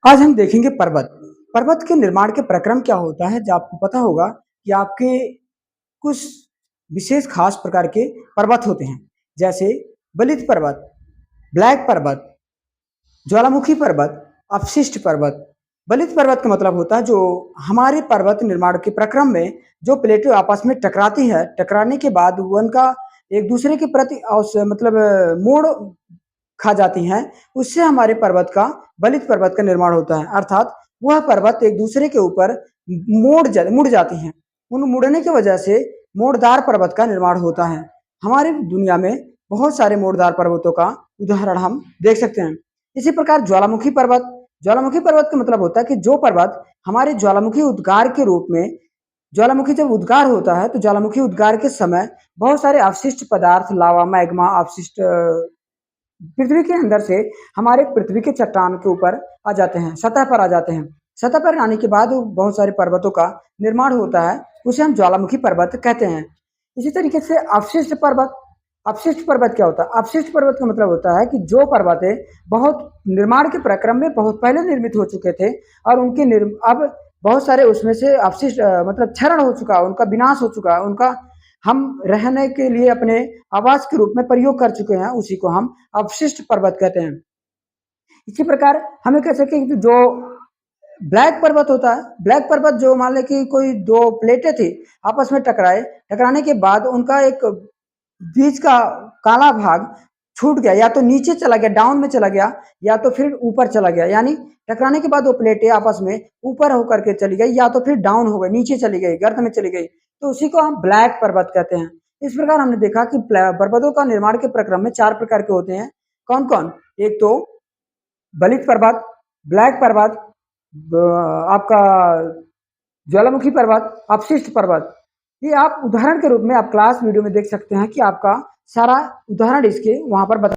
आज हम देखेंगे पर्वत। पर्वत के निर्माण के प्रक्रम क्या होता है, जो आपको पता होगा कि आपके कुछ विशेष खास प्रकार के पर्वत होते हैं, जैसे बलित पर्वत, ब्लैक पर्वत, ज्वालामुखी पर्वत, अपशिष्ट पर्वत। बलित पर्वत का मतलब होता है जो हमारे पर्वत निर्माण के प्रक्रम में जो प्लेटें आपस में टकराती है, टकराने के बाद वो उनका एक दूसरे के प्रति मतलब मोड़ खा जाती हैं, उससे हमारे पर्वत का बलित पर्वत का निर्माण होता है। अर्थात वह पर्वत एक दूसरे के ऊपर मुड़ जाती हैं। उन मुड़ने की वजह से मोड़दार पर्वत का निर्माण होता है। हमारे दुनिया में बहुत सारे मोड़दार पर्वतों का उदाहरण हम देख सकते हैं। इसी प्रकार ज्वालामुखी पर्वत का मतलब होता है कि जो पर्वत हमारे ज्वालामुखी उद्गार के रूप में, ज्वालामुखी जब उद्गार होता है तो ज्वालामुखी उद्गार के समय बहुत सारे अवशिष्ट पदार्थ, लावा, मैग्मा, अपशिष्ट पृथ्वी के अंदर से हमारे पृथ्वी के चट्टान के ऊपर आ जाते हैं, सतह पर आ जाते हैं। सतह पर आने के बाद बहुत सारे पर्वतों का निर्माण होता है, उसे हम ज्वालामुखी पर्वत कहते हैं। इसी तरीके से अपशिष्ट पर्वत क्या होता है? अपशिष्ट पर्वत का मतलब होता है कि जो पर्वतें बहुत निर्माण के प्रक्रम में बहुत पहले निर्मित हो चुके थे और अब बहुत सारे उसमें से अपशिष्ट मतलब क्षरण हो चुका है, उनका विनाश हो चुका है, उनका हम रहने के लिए अपने आवास के रूप में प्रयोग कर चुके हैं, उसी को हम अवशिष्ट पर्वत कहते हैं। इसी प्रकार हमें कह सकते हैं कि जो ब्लैक पर्वत होता है, ब्लैक पर्वत जो मान लें कि कोई दो प्लेटें थी, आपस में टकराने के बाद उनका एक बीच का काला भाग छूट गया, या तो नीचे चला गया, डाउन में चला गया, या तो फिर ऊपर चला गया। यानी टकराने के बाद वो प्लेटें आपस में ऊपर होकर के चली गई, या तो फिर डाउन हो गई, नीचे चली गई, गर्त में चली गई, तो उसी को हम ब्लैक पर्वत कहते हैं। इस प्रकार हमने देखा कि पर्वतों का निर्माण के प्रक्रम में 4 प्रकार के होते हैं। कौन-कौन? एक तो बलित पर्वत, ब्लैक पर्वत, आपका ज्वालामुखी पर्वत, अपशिष्ट पर्वत। ये आप उदाहरण के रूप में आप क्लास वीडियो में देख सकते हैं कि आपका सारा उदाहरण इसके वहां पर बता